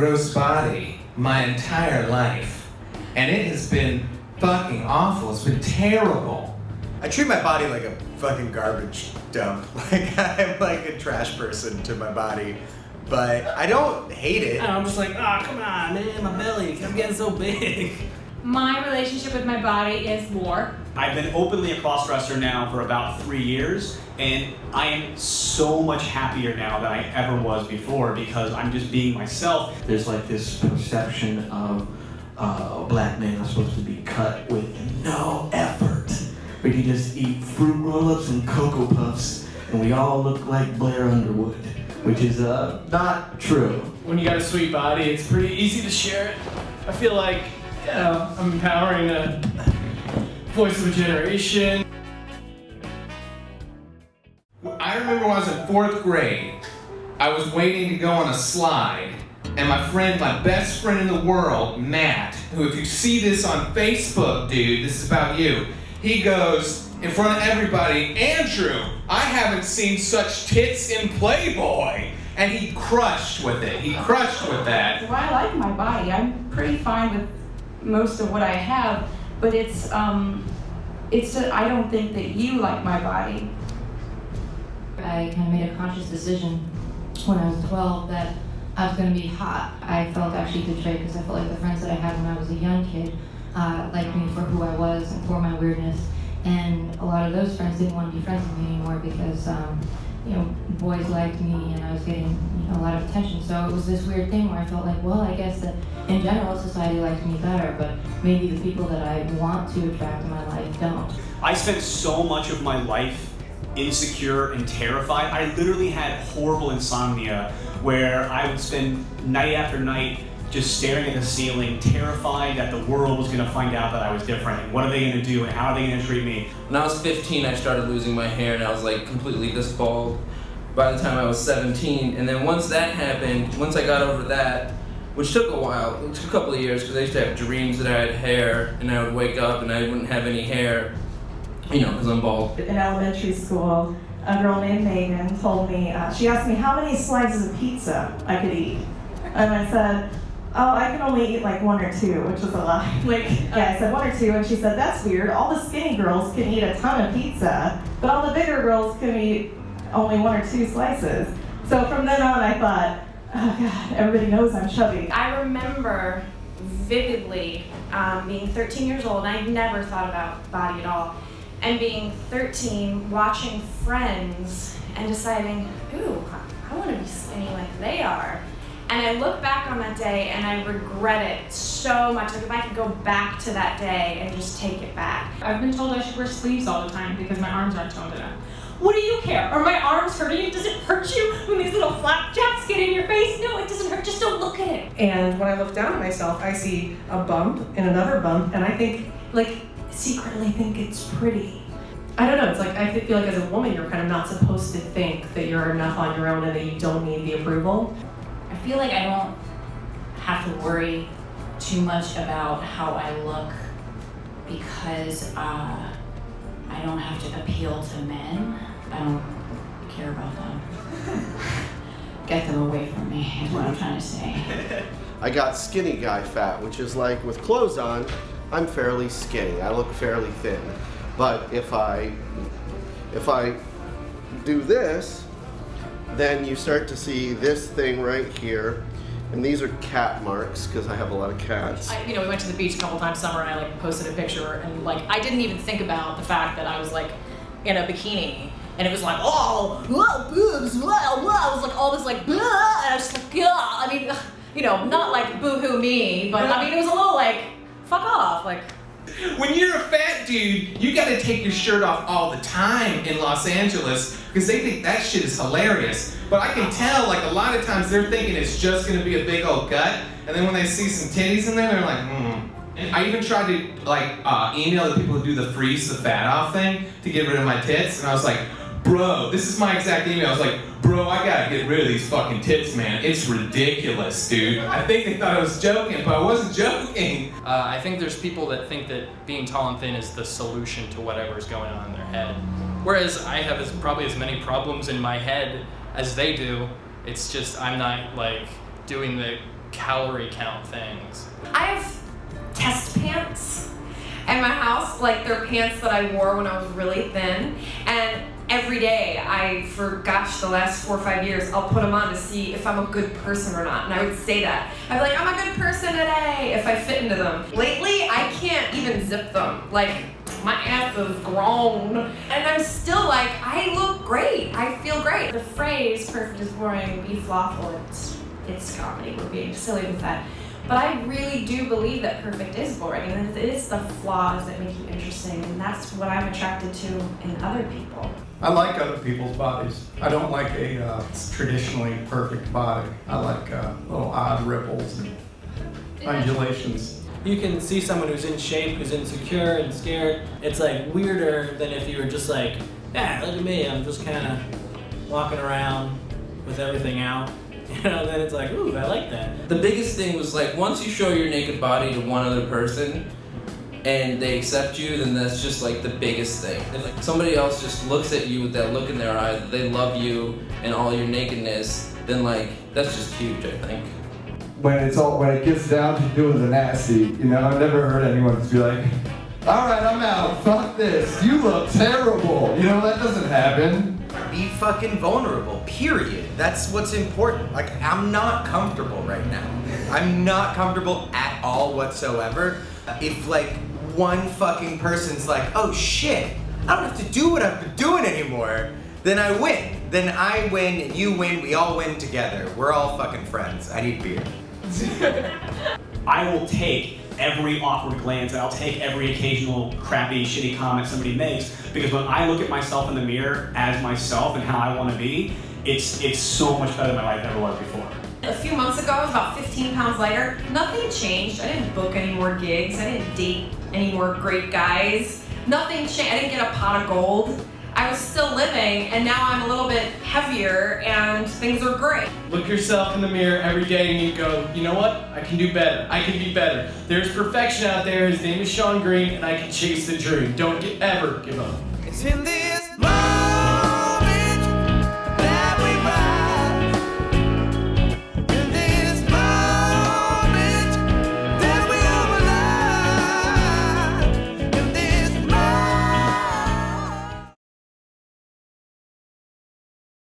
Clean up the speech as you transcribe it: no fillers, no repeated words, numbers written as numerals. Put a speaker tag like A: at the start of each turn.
A: gross body my entire life, and it has been fucking awful. It's been terrible.
B: I treat my body like a fucking garbage dump. Like, I'm like a trash person to my body, but I don't hate it.
C: And I'm just like, come on, man, my belly, I'm getting so big.
D: My relationship with my body is war.
E: I've been openly a cross-dresser now for about 3 years, and I am so much happier now than I ever was before because I'm just being myself.
F: There's like this perception of black men are supposed to be cut with no effort. We can just eat fruit roll-ups and Cocoa Puffs, and we all look like Blair Underwood, which is not true.
C: When you got a sweet body, it's pretty easy to share it. I feel like, I'm empowering the voice of a generation.
A: I remember when I was in 4th grade, I was waiting to go on a slide, and my best friend in the world, Matt, who if you see this on Facebook, dude, this is about you, he goes in front of everybody, Andrew, I haven't seen such tits in Playboy. And he crushed with it. He crushed with that.
D: Well, I like my body. I'm pretty fine with most of what I have, but it's I don't think that you like my body.
G: I kind of made a conscious decision when I was 12 that I was going to be hot. I felt actually betrayed because I felt like the friends that I had when I was a young kid liked me for who I was and for my weirdness. And a lot of those friends didn't want to be friends with me anymore because boys liked me and I was getting a lot of attention. So it was this weird thing where I felt like, well, I guess that in general society likes me better, but maybe the people that I want to attract in my life don't.
E: I spent so much of my life insecure and terrified. I literally had horrible insomnia where I would spend night after night just staring at the ceiling, terrified that the world was gonna find out that I was different, and what are they gonna do, and how are they gonna treat me?
H: When I was 15, I started losing my hair, and I was like completely this bald by the time I was 17. And then once that happened, once I got over that, which took a while, it took a couple of years, because I used to have dreams that I had hair, and I would wake up and I wouldn't have any hair, because I'm bald.
I: In elementary school, a girl named Megan told me, she asked me how many slices of pizza I could eat. And I said, I can only eat like 1 or 2, which was a lie. I said 1 or 2, and she said, that's weird. All the skinny girls can eat a ton of pizza, but all the bigger girls can eat only 1 or 2 slices. So from then on, I thought, oh God, everybody knows I'm chubby.
D: I remember vividly being 13 years old, and I never thought about body at all, and being 13, watching Friends, and deciding, ooh, I want to be skinny like they are. And I look back on that day and I regret it so much. Like if I could go back to that day and just take it back.
J: I've been told I should wear sleeves all the time because my arms aren't toned enough. What do you care? Are my arms hurting you? Does it hurt you when these little flapjacks get in your face? No, it doesn't hurt. Just don't look at it.
K: And when I look down at myself, I see a bump and another bump, and I think, secretly think it's pretty. I don't know, it's like, I feel like as a woman, you're kind of not supposed to think that you're enough on your own and that you don't need the approval.
L: I feel like I don't have to worry too much about how I look because I don't have to appeal to men. I don't care about them. Get them away from me is what I'm trying to say.
M: I got skinny guy fat, which is like with clothes on, I'm fairly skinny. I look fairly thin. But if I do this, then you start to see this thing right here, and these are cat marks because I have a lot of cats.
N: We went to the beach a couple times summer, and I posted a picture, and I didn't even think about the fact that I was in a bikini, and it was like, oh, boobs, whoa, it was all this blah, and I was just not like boo-hoo me, but it was a little fuck off,
A: When you're a fat dude, you gotta take your shirt off all the time in Los Angeles because they think that shit is hilarious. But I can tell, a lot of times they're thinking it's just gonna be a big old gut, and then when they see some titties in there, they're like, And I even tried to email the people who do the freeze the fat off thing to get rid of my tits, and I was like, bro, this is my exact email. I was like, bro, I gotta get rid of these fucking tits, man. It's ridiculous, dude. I think they thought I was joking, but I wasn't joking.
O: I think there's people that think that being tall and thin is the solution to whatever's going on in their head. Whereas I have probably as many problems in my head as they do. It's just I'm not doing the calorie count things.
D: I have test pants at my house, like they're pants that I wore when I was really thin, and every day for the last 4 or 5 years, I'll put them on to see if I'm a good person or not, and I would say that. I'd be like, I'm a good person today, if I fit into them. Lately, I can't even zip them. Like, my ass is grown, and I'm still like, I look great, I feel great. The phrase, perfect is boring, be flawful, it's comedy, we're being silly with that. But I really do believe that perfect is boring, and it is the flaws that make you interesting, and that's what I'm attracted to in other people.
P: I like other people's bodies. I don't like a traditionally perfect body. I like little odd ripples and undulations.
C: You can see someone who's in shape, who's insecure and scared. It's like weirder than if you were just like, yeah, look at me, I'm just kind of walking around with everything out. You know, then it's like, ooh, I like that.
H: The biggest thing was like, once you show your naked body to one other person and they accept you, then that's just like the biggest thing. If like, somebody else just looks at you with that look in their eye, that they love you and all your nakedness, then like, that's just huge, I think.
Q: When it gets down to doing the nasty, you know, I've never heard anyone just be like, all right, I'm out, fuck this, you look terrible. You know, that doesn't happen.
B: Be fucking vulnerable, period. That's what's important. Like, I'm not comfortable right now. I'm not comfortable at all whatsoever. If like one fucking person's like, oh shit, I don't have to do what I've been doing anymore, then I win. Then I win, you win, we all win together. We're all fucking friends. I need beer.
E: I will take every awkward glance and I'll take every occasional crappy, shitty comment somebody makes, because when I look at myself in the mirror as myself and how I want to be, it's so much better than my life ever was before.
D: A few months ago, I was about 15 pounds lighter. Nothing changed. I didn't book any more gigs. I didn't date any more great guys. Nothing changed. I didn't get a pot of gold. I was still living, and now I'm a little bit heavier, and things are great.
C: Look yourself in the mirror every day and you go, you know what? I can do better. I can be better. There's perfection out there. His name is Sean Green, and I can chase the dream. Don't ever give up.
A: It's in the